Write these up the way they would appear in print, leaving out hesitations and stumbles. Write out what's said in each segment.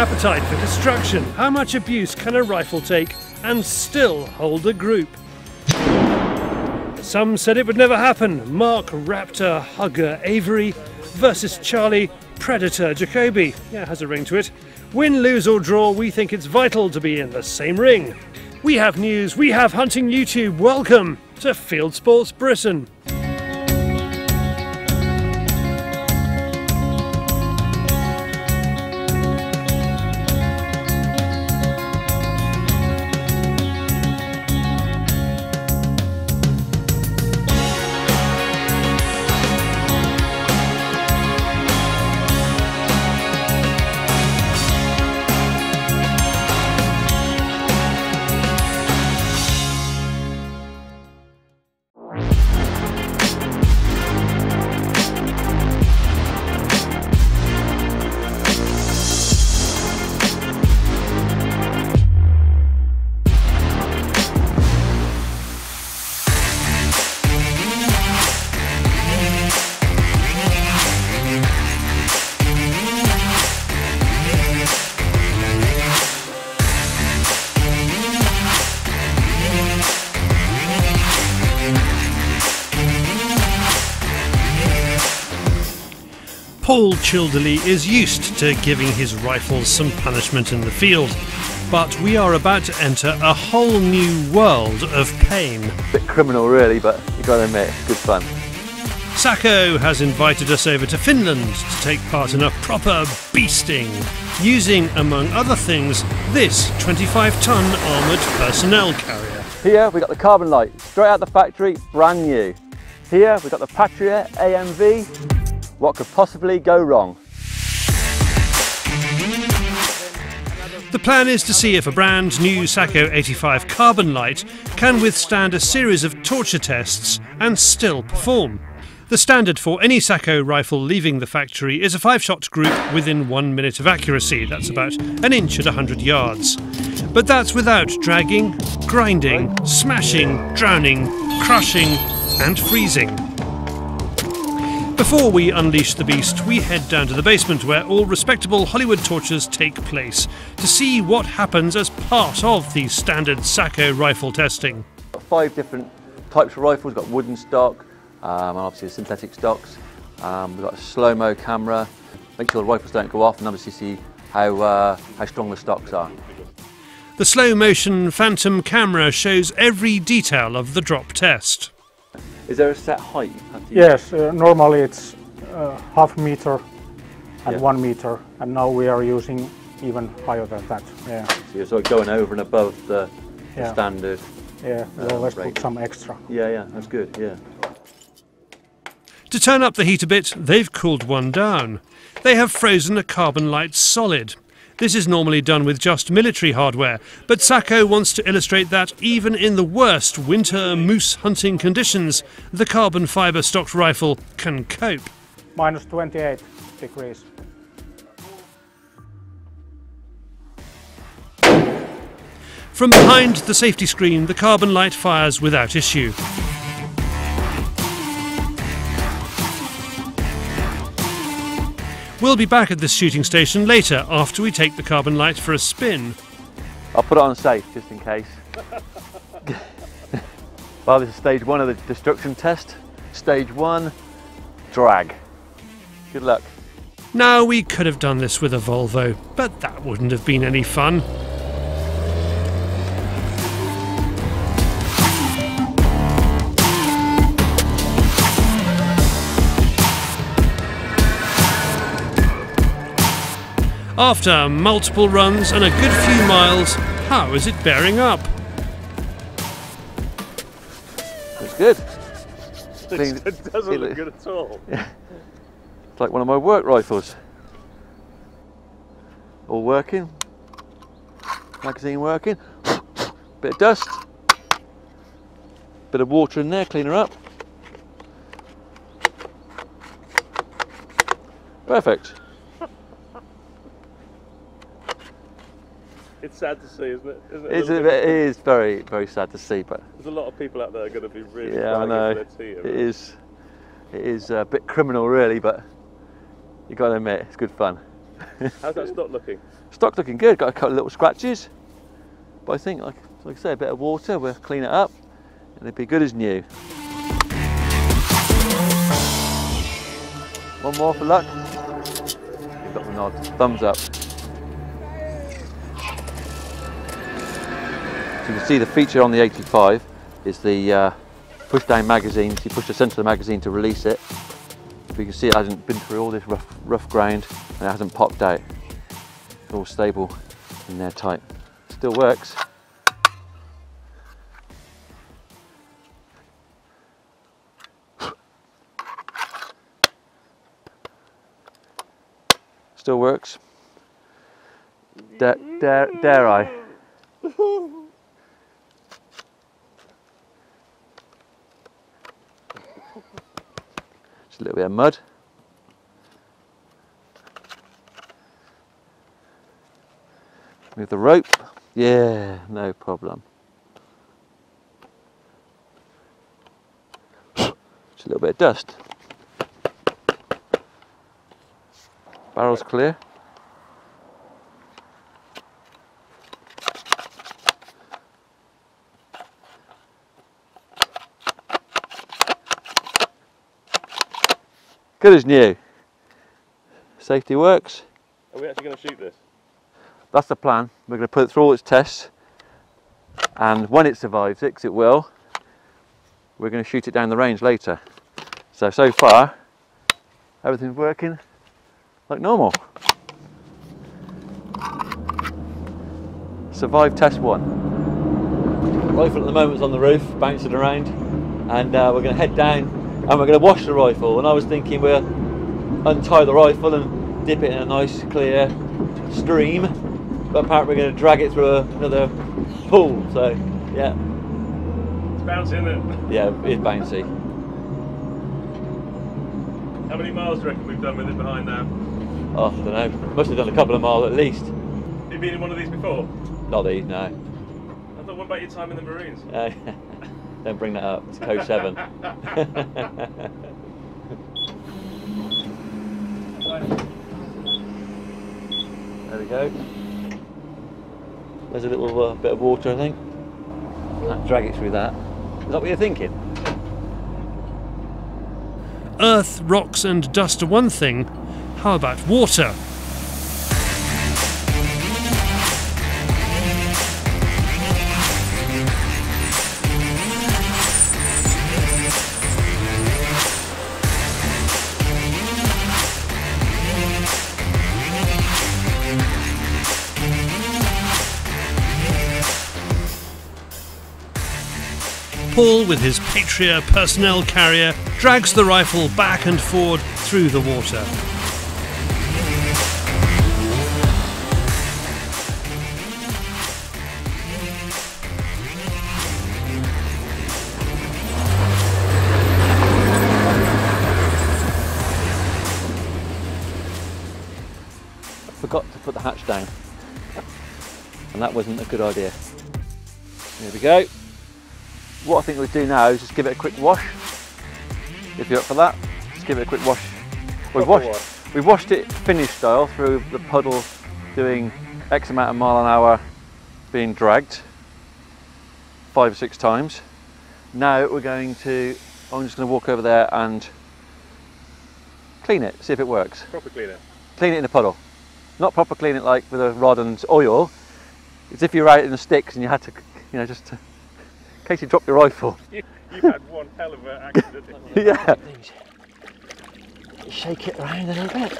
appetite for destruction. How much abuse can a rifle take and still hold a group? Some said it would never happen. Mark Raptor Hugger Avery versus Charlie Predator Jacoby. Yeah, has a ring to it. Win, lose or draw, we think it's vital to be in the same ring. We have news, we have hunting YouTube. Welcome to Fieldsports Britain. Paul Childerley is used to giving his rifles some punishment in the field, but we are about to enter a whole new world of pain. A bit criminal really, but you got to admit, it's good fun. Sako has invited us over to Finland to take part in a proper beasting, using, among other things, this 25-ton armoured personnel carrier. Here we got the Carbonlight, straight out the factory, brand new. Here we got the Patria AMV. What could possibly go wrong? The plan is to see if a brand new Sako 85 Carbonlight can withstand a series of torture tests and still perform. The standard for any Sako rifle leaving the factory is a 5-shot group within 1 minute of accuracy. That's about an inch at 100 yards. But that's without dragging, grinding, smashing, drowning, crushing and freezing. Before we unleash the beast, we head down to the basement where all respectable Hollywood tortures take place to see what happens as part of the standard Sako rifle testing. We've got 5 different types of rifles. We've got wooden stock, and obviously the synthetic stocks. We've got a slow-mo camera, make sure the rifles don't go off, and obviously see how strong the stocks are. The slow-motion phantom camera shows every detail of the drop test. Is there a set height? Yes, normally it's half meter and 1 meter, and now we are using even higher than that. Yeah. So you're sort of going over and above the standard. Yeah, we always put some extra. Yeah, that's good, yeah. To turn up the heat a bit, they've cooled one down. They have frozen a Carbonlight solid. This is normally done with just military hardware, but Sako wants to illustrate that even in the worst winter moose hunting conditions, the carbon fibre stocked rifle can cope. Minus 28 degrees. From behind the safety screen, the Carbonlight fires without issue. We'll be back at this shooting station later after we take the Carbonlight for a spin. I'll put it on safe just in case. Well, this is stage 1 of the destruction test. Stage 1, drag. Good luck. Now, we could have done this with a Volvo, but that wouldn't have been any fun. After multiple runs and a good few miles, how is it bearing up? It's good. It doesn't look good at all. Yeah. It's like one of my work rifles. All working. Magazine working. Bit of dust. Bit of water in there, clean her up. Perfect. It's sad to see, isn't it? It is very, very sad to see, but there's a lot of people out there going to be really I know. for their tea. It is a bit criminal, really, but you got to admit it's good fun. How's that stock looking? Stock's looking good, got a couple of little scratches. But I think, like I say, a bit of water, we'll clean it up and it'll be good as new. One more for luck. You've got the nod. Thumbs up. So you can see the feature on the 85 is the push down magazine. So you push the centre of the magazine to release it. But you can see it hasn't been through all this rough ground and it hasn't popped out. It's all stable in there tight. Still works. Still works. Dare I? Just a little bit of mud. Move the rope. Yeah, no problem. Just a little bit of dust. Barrel's clear. Good as new. Safety works. Are we actually going to shoot this? That's the plan. We're going to put it through all its tests, and when it survives it, 'cause it will, we're going to shoot it down the range later. So far, everything's working like normal. Survive test 1. Rifle at the moment is on the roof, bouncing around, and we're going to head down and we're going to wash the rifle. And I was thinking we'll untie the rifle and dip it in a nice clear stream, but apparently we're going to drag it through another pool. So yeah, it's bouncy, isn't it? Yeah, it's bouncy. How many miles do you reckon we've done with it behind now? Oh, I don't know, must have done a couple of miles at least. Have you been in one of these before? Not these, no. I thought, what about your time in the Marines? Don't bring that up, it's code 7. There we go. There's a little bit of water, I think. Drag it through that. Is that what you're thinking? Earth, rocks and dust are one thing. How about water? Paul, with his Patria personnel carrier, drags the rifle back and forward through the water. I forgot to put the hatch down, and that wasn't a good idea. There we go. What I think we'll do now is just give it a quick wash. If you're up for that, just give it a quick wash. We've washed it finish style through the puddle, doing X amount of mile an hour being dragged 5 or 6 times. Now I'm just going to walk over there and clean it, see if it works. Proper clean it? Clean it in a puddle. Not proper clean it like with a rod and oil. It's if you're out in the sticks and you had to, just to, in case you drop your rifle. You've had one hell of an accident. Yeah. Shake it around a little bit.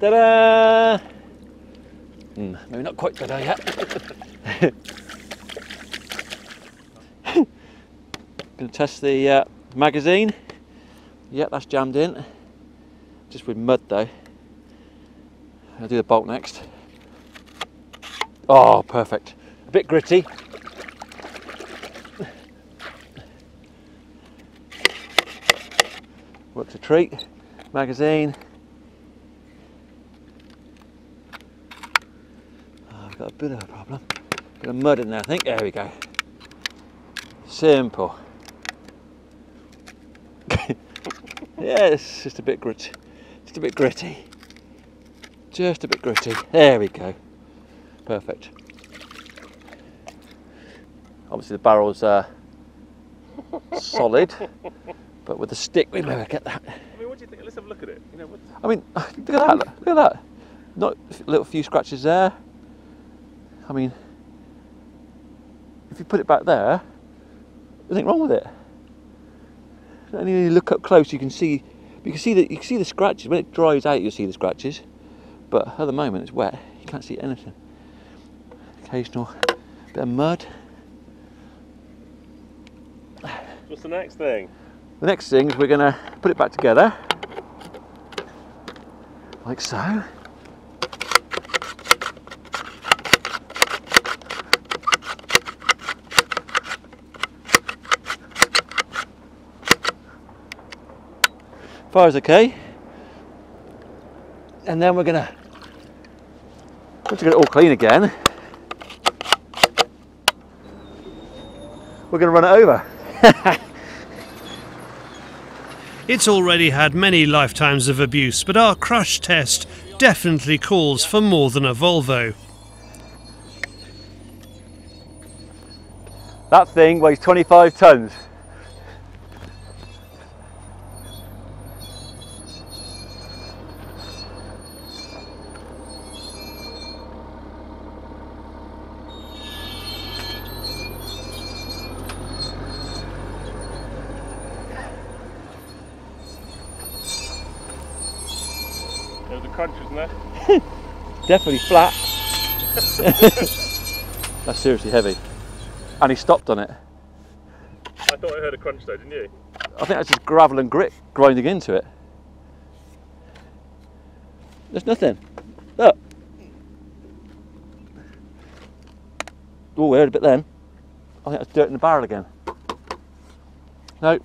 Ta-da! Maybe not quite ta-da yet. Going to test the magazine. Yep, that's jammed in. Just with mud though. I'll do the bolt next. Oh, perfect. A bit gritty. Works a treat. Magazine. Oh, I've got a bit of a problem. Bit of mud in there, I think. There we go. Simple. Yeah, it's just a bit gritty. Just a bit gritty. Just a bit gritty. There we go. Perfect. Obviously the barrel's solid, but with the stick we'll never get that. I mean, what do you think? Let's have a look at it. You know, I mean, look at that, look at that. Not a little few scratches there. I mean, if you put it back there, there's nothing wrong with it. And you look up close, you can see the scratches. When it dries out, you'll see the scratches. But at the moment, it's wet. You can't see anything. Occasional bit of mud. what's the next thing? The next thing is we're going to put it back together, like so. Fire's okay, and then once we get it all clean again, we're going to run it over. It's already had many lifetimes of abuse, but our crush test definitely calls for more than a Volvo. That thing weighs 25 tonnes. There was a crunch, wasn't there? Definitely flat. That's seriously heavy. And he stopped on it. I thought I heard a crunch though, didn't you? I think that's just gravel and grit grinding into it. There's nothing. Look. Oh, we heard a bit then. I think that's dirt in the barrel again. No.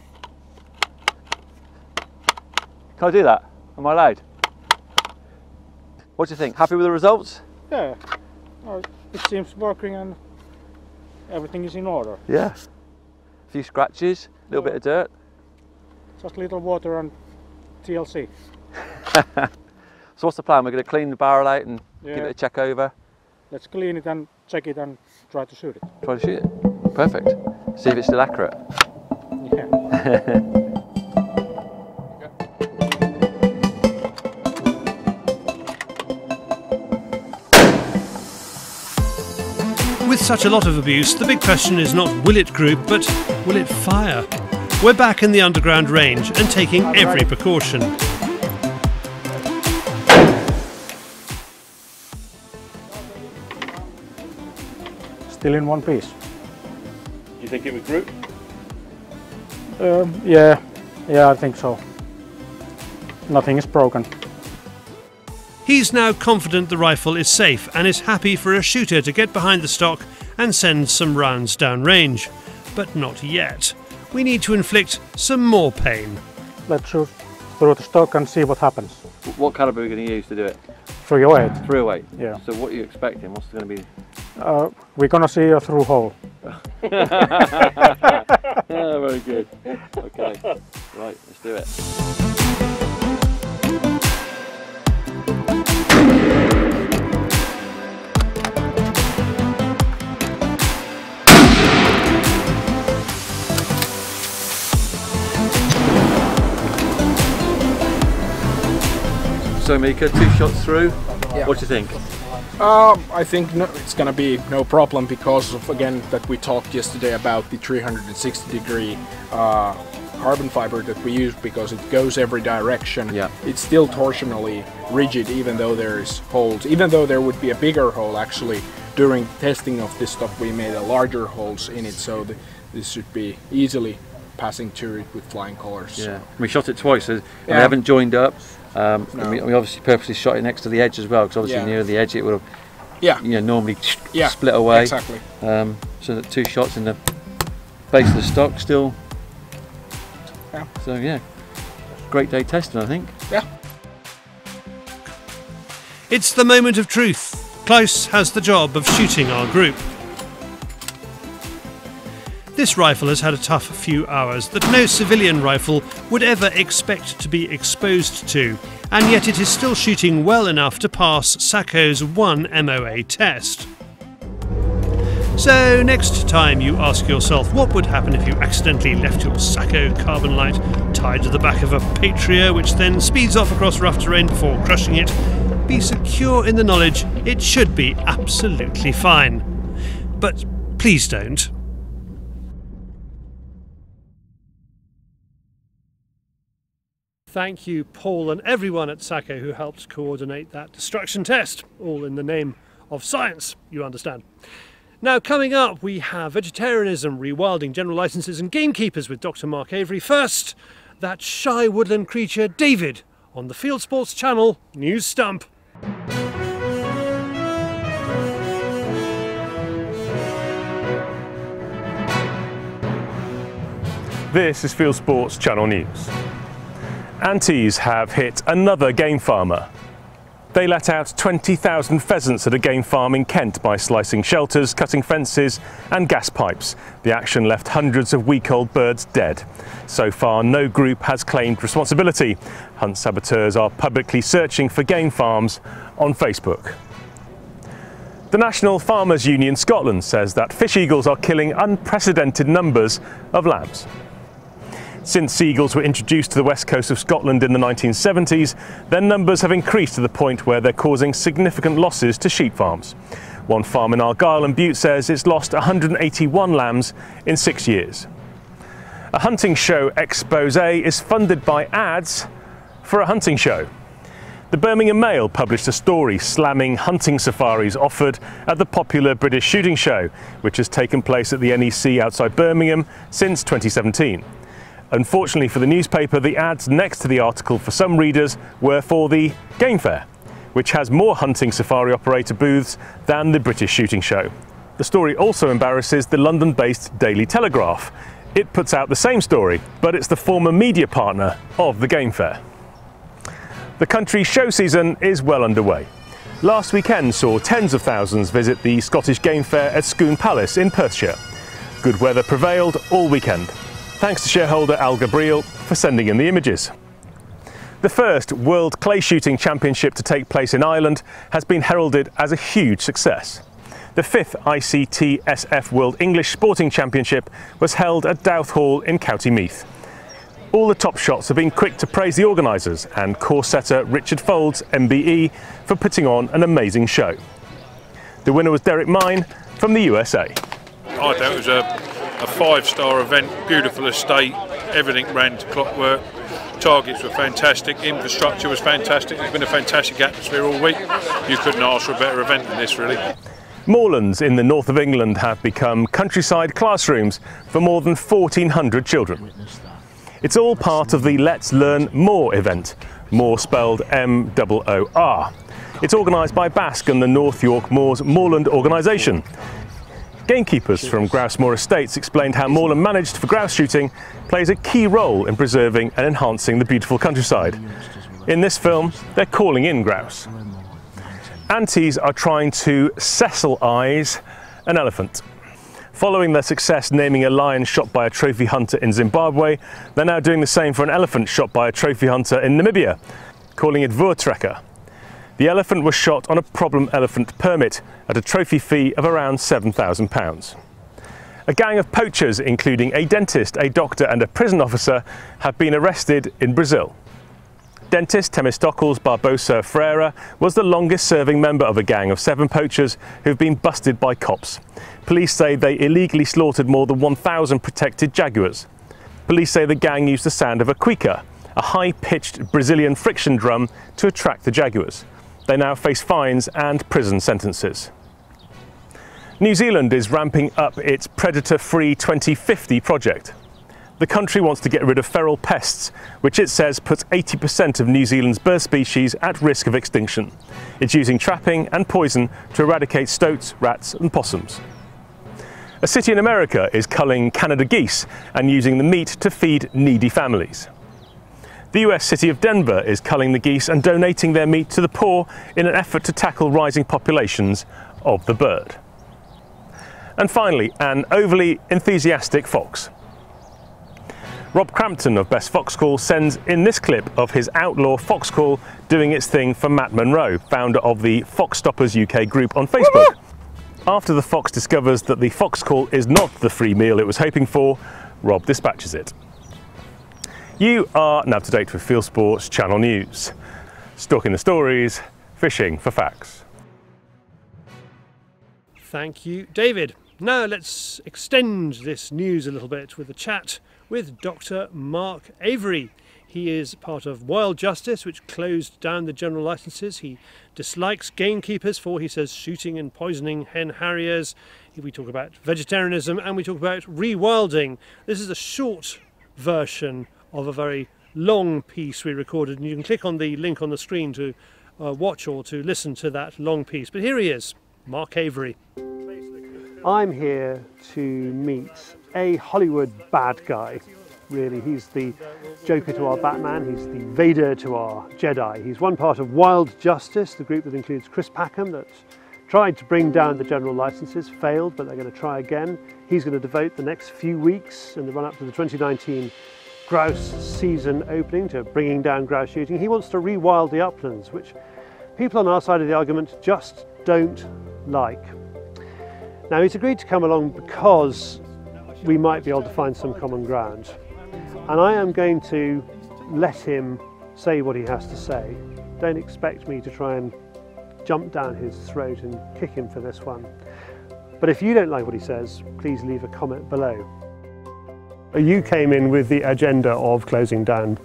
Can I do that? Am I allowed? What do you think? Happy with the results? Yeah, it seems working and everything is in order. Yeah. A few scratches, a little bit of dirt. Just little water and TLC. So what's the plan? We're going to clean the barrel out and give Yeah. it a check over. Let's clean it and check it and try to shoot it. Try to shoot it. Perfect. See if it's still accurate. Yeah. With such a lot of abuse, the big question is not will it group, but will it fire? We're back in the underground range and taking every precaution. Still in one piece. Do you think it would group? Yeah, I think so. Nothing is broken. He's now confident the rifle is safe and is happy for a shooter to get behind the stock and send some rounds downrange. But not yet. We need to inflict some more pain. Let's shoot through the stock and see what happens. What calibre are we going to use to do it? 308. 308? Yeah. So what are you expecting? What's going to be? We're gonna see a through hole. Yeah, very good. Okay, right, let's do it. So Mika, 2 shots through. Yeah. What do you think? I think it's gonna be no problem because of, again, that we talked yesterday about the 360-degree carbon fiber that we use because it goes every direction. Yeah. It's still torsionally rigid even though there's holes. Even though there would be a bigger hole, actually, during testing of this stuff we made a larger holes in it, so this should be easily passing through it with flying colors. Yeah. We shot it twice, so we Yeah. haven't joined up. No. And we obviously purposely shot it next to the edge as well, because obviously Yeah. near the edge it would have, Yeah. normally Yeah, split away. exactly. So that 2 shots in the base of the stock still. Yeah. So yeah, great day testing, I think. Yeah. It's the moment of truth. Klaus has the job of shooting our group. This rifle has had a tough few hours that no civilian rifle would ever expect to be exposed to, and yet it is still shooting well enough to pass Sako's 1 MOA test. So next time you ask yourself what would happen if you accidentally left your Sako Carbonlight tied to the back of a Patria which then speeds off across rough terrain before crushing it, be secure in the knowledge it should be absolutely fine. But please don't. Thank you, Paul, and everyone at Sako who helped coordinate that destruction test, all in the name of science, you understand. Now, coming up, we have vegetarianism, rewilding, general licences and gamekeepers with Dr. Mark Avery. First, that shy woodland creature, David, on the Fieldsports Channel, News Stump. This is Fieldsports Channel News. Antis have hit another game farmer. They let out 20,000 pheasants at a game farm in Kent by slicing shelters, cutting fences and gas pipes. The action left hundreds of week-old birds dead. So far, no group has claimed responsibility. Hunt saboteurs are publicly searching for game farms on Facebook. The National Farmers Union Scotland says that fish eagles are killing unprecedented numbers of lambs. Since seagulls were introduced to the west coast of Scotland in the 1970s, their numbers have increased to the point where they're causing significant losses to sheep farms. One farm in Argyll and Bute says it's lost 181 lambs in 6 years. A hunting show expose is funded by ads for a hunting show. The Birmingham Mail published a story slamming hunting safaris offered at the popular British shooting show, which has taken place at the NEC outside Birmingham since 2017. Unfortunately for the newspaper, the ads next to the article for some readers were for the Game Fair, which has more hunting safari operator booths than the British shooting show. The story also embarrasses the London-based Daily Telegraph. It puts out the same story, but it's the former media partner of the Game Fair. The country's show season is well underway. Last weekend saw tens of thousands visit the Scottish Game Fair at Scone Palace in Perthshire. Good weather prevailed all weekend. Thanks to shareholder Al Gabriel for sending in the images. The first World Clay Shooting Championship to take place in Ireland has been heralded as a huge success. The 5th ICTSF World English Sporting Championship was held at Douth Hall in County Meath. All the top shots have been quick to praise the organisers and course setter Richard Folds, MBE, for putting on an amazing show. The winner was Derek Mine from the USA. I thought it was a 5-star event, beautiful estate, everything ran to clockwork, targets were fantastic, infrastructure was fantastic, it's been a fantastic atmosphere all week. You couldn't ask for a better event than this, really. Moorlands in the north of England have become countryside classrooms for more than 1,400 children. It's all part of the Let's Learn More event, More spelled M-O-O-R. It's organised by Basque and the North York Moors Moorland organisation. Gamekeepers from Grousemoor Estates explained how moorland managed for grouse shooting plays a key role in preserving and enhancing the beautiful countryside. In this film, they're calling in grouse. Antis are trying to Cecil-ise an elephant. Following their success naming a lion shot by a trophy hunter in Zimbabwe, they're now doing the same for an elephant shot by a trophy hunter in Namibia, calling it Voortrekker. The elephant was shot on a problem elephant permit at a trophy fee of around £7,000. A gang of poachers, including a dentist, a doctor and a prison officer, have been arrested in Brazil. Dentist Temistocles Barbosa Freire was the longest serving member of a gang of 7 poachers who've been busted by cops. Police say they illegally slaughtered more than 1,000 protected jaguars. Police say the gang used the sound of a cuica, a high-pitched Brazilian friction drum, to attract the jaguars. They now face fines and prison sentences. New Zealand is ramping up its predator-free 2050 project. The country wants to get rid of feral pests, which it says puts 80% of New Zealand's bird species at risk of extinction. It's using trapping and poison to eradicate stoats, rats and possums. A city in America is culling Canada geese and using the meat to feed needy families. The US city of Denver is culling the geese and donating their meat to the poor in an effort to tackle rising populations of the bird. And finally, an overly enthusiastic fox. Rob Crampton of Best Fox Call sends in this clip of his outlaw fox call doing its thing for Matt Monroe, founder of the Fox Stoppers UK group on Facebook. After the fox discovers that the fox call is not the free meal it was hoping for, Rob dispatches it. You are now up to date with Fieldsports Channel News. Stalking the stories, fishing for facts. Thank you, David. Now let's extend this news a little bit with a chat with Dr. Mark Avery. He is part of Wild Justice, which closed down the general licences. He dislikes gamekeepers for, he says, shooting and poisoning hen harriers. We talk about vegetarianism and we talk about rewilding. This is a short version of a very long piece we recorded, and you can click on the link on the screen to watch or to listen to that long piece. But here he is, Mark Avery. I'm here to meet a Hollywood bad guy. Really, he's the Joker to our Batman, he's the Vader to our Jedi. He's one part of Wild Justice, the group that includes Chris Packham, that tried to bring down the general licences, failed, but they're going to try again. He's going to devote the next few weeks in the run-up to the 2019 grouse season opening to bringing down grouse shooting. He wants to rewild the uplands, which people on our side of the argument just don't like. Now, he's agreed to come along because we might be able to find some common ground. And I am going to let him say what he has to say. Don't expect me to try and jump down his throat and kick him for this one. But if you don't like what he says, please leave a comment below. You came in with the agenda of closing down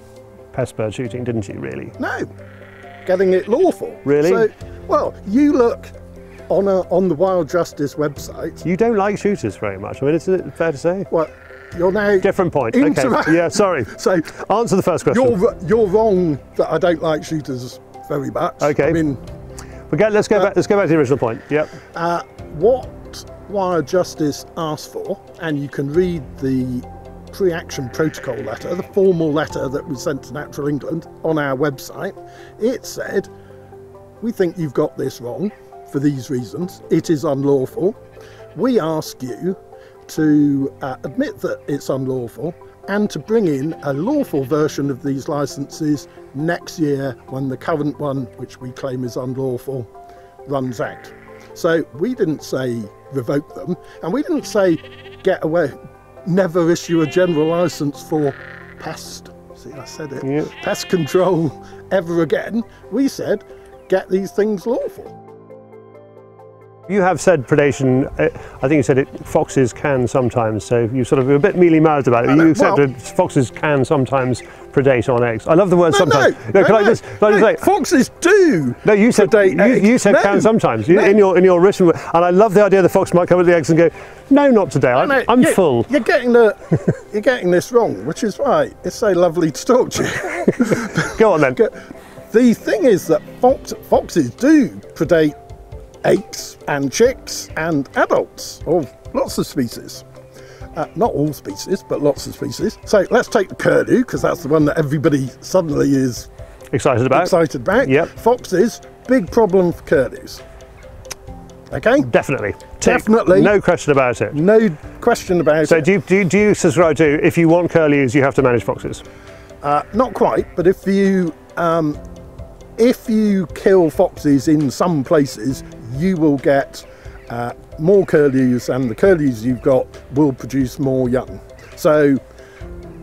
pest bird shooting, didn't you, really? No, getting it lawful. Really? So, well, you look on the Wild Justice website. You don't like shooters very much. I mean, isn't it fair to say? Well, you're now different point. Okay. Yeah, sorry. So answer the first question. You're wrong that I don't like shooters very much. Okay. I mean, let's go back to the original point. Yep. What Wild Justice asked for, and you can read the pre-action protocol letter, the formal letter that we sent to Natural England on our website. It said, we think you've got this wrong for these reasons. It is unlawful. We ask you to admit that it's unlawful and to bring in a lawful version of these licences next year when the current one, which we claim is unlawful, runs out. So we didn't say revoke them, and we didn't say get away, never issue a general licence for pest, see I said it, yeah, pest control ever again. We said get these things lawful. You have said predation, I think you said it, foxes can sometimes, so you sort of were a bit mealy-mouthed about it. You accepted foxes can sometimes predate on eggs. I love the word sometimes. Can I just say? Foxes do. No, you said predate you said can sometimes in your written word, and I love the idea the fox might come with the eggs and go, no, not today. I'm full. You're getting this wrong, which is why it's so lovely to talk to you. Go on then. The thing is that foxes do predate eggs and chicks and adults of lots of species. Not all species, but lots of species. So let's take the curlew, because that's the one that everybody suddenly is excited about. Yep. Foxes, big problem for curlews. Okay? Definitely. Definitely. No question about it. No question about it. So do you subscribe to, if you want curlews, you have to manage foxes? Not quite, but if you kill foxes in some places, you will get more curlews, and the curlews you've got will produce more young. So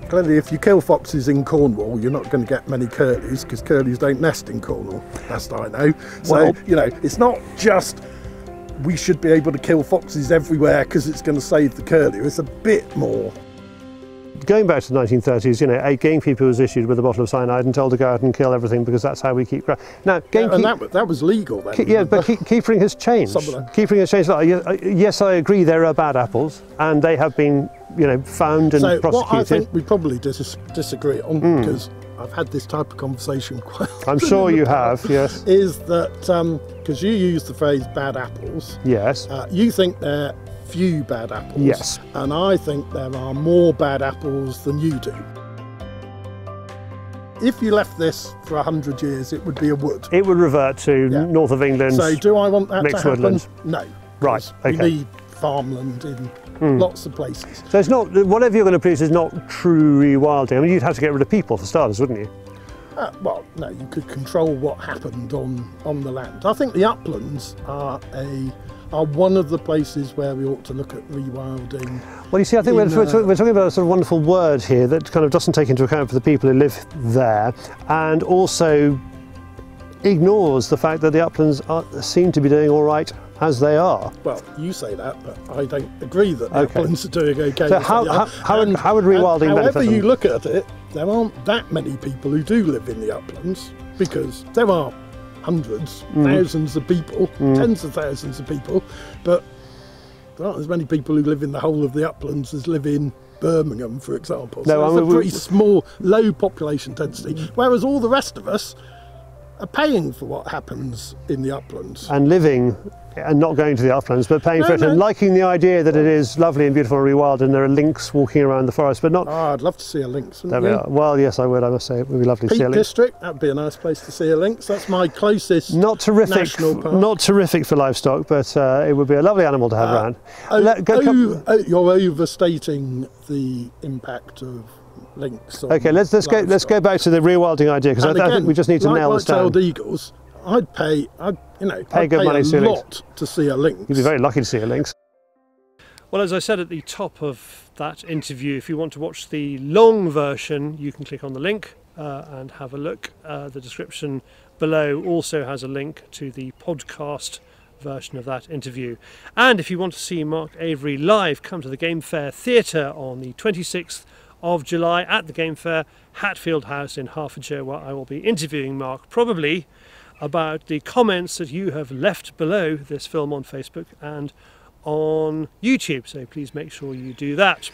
clearly if you kill foxes in Cornwall, you're not going to get many curlews, because curlews don't nest in Cornwall, best I know. So, you know, it's not just we should be able to kill foxes everywhere because it's going to save the curlew. It's a bit more. Going back to the 1930s, you know, a gamekeeper was issued with a bottle of cyanide and told to go out and kill everything because that's how we keep grouse. Now, and that was legal then. Yeah, but keepering has changed. Keepering has changed. Yes, I agree there are bad apples, and they have been, you know, found and prosecuted. What I think we probably disagree on, because I've had this type of conversation quite often. I'm sure you have, yes. Is that, because you use the phrase bad apples. Yes. You think they're few bad apples. Yes. And I think there are more bad apples than you do. If you left this for 100 years, it would be a wood. It would revert to north of England. So do I want that to happen? Woodland. No. Right, okay. We need farmland in lots of places. So it's not, whatever you're going to produce is not true rewilding. I mean, you'd have to get rid of people for starters, wouldn't you? Well, no, you could control what happened on the land. I think the uplands are one of the places where we ought to look at rewilding. Well, you see, I think we're talking about a sort of wonderful word here that kind of doesn't take into account for the people who live there, and also ignores the fact that the uplands seem to be doing all right as they are. Well, you say that, but I don't agree that the uplands are doing okay. So how would rewilding benefit them? However you look at it, there aren't that many people who do live in the uplands, because there are hundreds, thousands of people, tens of thousands of people, but there aren't as many people who live in the whole of the uplands as live in Birmingham, for example. So it's a pretty small, low population density, whereas all the rest of us are paying for what happens in the uplands. And living and not going to the uplands, but paying for it and liking the idea that it is lovely and beautiful and rewilded and there are lynx walking around the forest, but not... Oh, I'd love to see a lynx, wouldn't you? Well, yes, I would, I must say. It would be lovely to see a lynx. Peak District, that would be a nice place to see a lynx. That's my closest national park. Not terrific for livestock, but it would be a lovely animal to have around. You're overstating the impact of lynx. Okay, let's go back to the rewilding idea, because I think we just need to nail this down. White-tailed eagles, I'd pay a lot to see a lynx. You'd be very lucky to see a lynx. Well, as I said at the top of that interview, if you want to watch the long version, you can click on the link and have a look. The description below also has a link to the podcast version of that interview. And if you want to see Mark Avery live, come to the Game Fair Theatre on the 26th of July at the Game Fair, Hatfield House in Hertfordshire, where I will be interviewing Mark, probably about the comments that you have left below this film on Facebook and on YouTube, so please make sure you do that.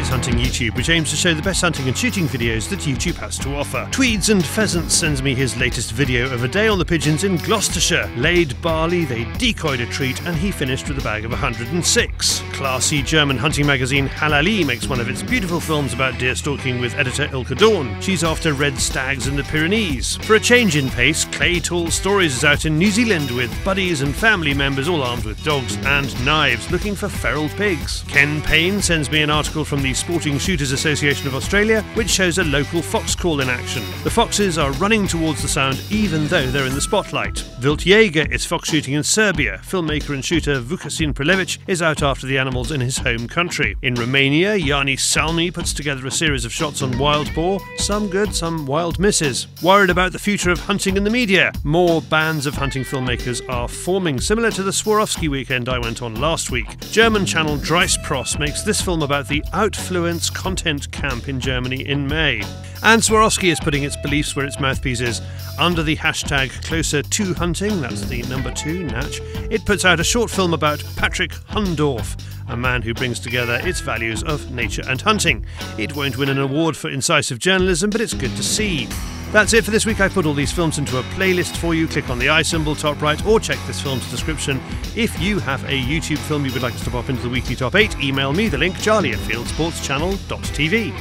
Hunting YouTube, which aims to show the best hunting and shooting videos that YouTube has to offer. Tweeds and Pheasants sends me his latest video of a day on the pigeons in Gloucestershire. Laid barley, they decoyed a treat, and he finished with a bag of 106. Classy German hunting magazine Halali makes one of its beautiful films about deer stalking with editor Ilka Dawn. She's after red stags in the Pyrenees. For a change in pace, Clay Tall Stories is out in New Zealand with buddies and family members all armed with dogs and knives looking for feral pigs. Ken Payne sends me an article from the Sporting Shooters Association of Australia, which shows a local fox call in action. The foxes are running towards the sound even though they're in the spotlight. Wildjäger is fox shooting in Serbia. Filmmaker and shooter Vukasin Prelevic is out after the animals in his home country. In Romania, Yanni Salmi puts together a series of shots on wild boar, some good, some wild misses. Worried about the future of hunting in the media? More bands of hunting filmmakers are forming, similar to the Swarovski weekend I went on last week. German channel Dreispross makes this film about the Outfluence content camp in Germany in May. And Swarovski is putting its beliefs where its mouthpiece is. Under the hashtag Closer to Hunting, that's the number 2, Natch, it puts out a short film about Patrick Hundorf, a man who brings together its values of nature and hunting. It won't win an award for incisive journalism, but it's good to see. That's it for this week. I put all these films into a playlist for you. Click on the eye symbol top right or check this film's description. If you have a YouTube film you would like us to pop into the weekly top 8, email me the link, charlie@fieldsportschannel.tv.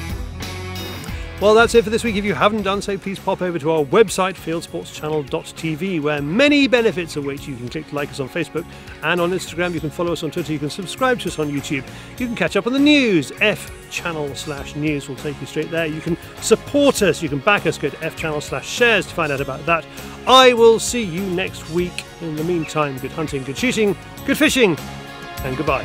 Well, that's it for this week. If you haven't done so, please pop over to our website, fieldsportschannel.tv, where many benefits await you. You can click to like us on Facebook and on Instagram. You can follow us on Twitter. You can subscribe to us on YouTube. You can catch up on the news. fchannel/news will take you straight there. You can support us. You can back us. Go to fchannel/shares to find out about that. I will see you next week. In the meantime, good hunting, good shooting, good fishing, and goodbye.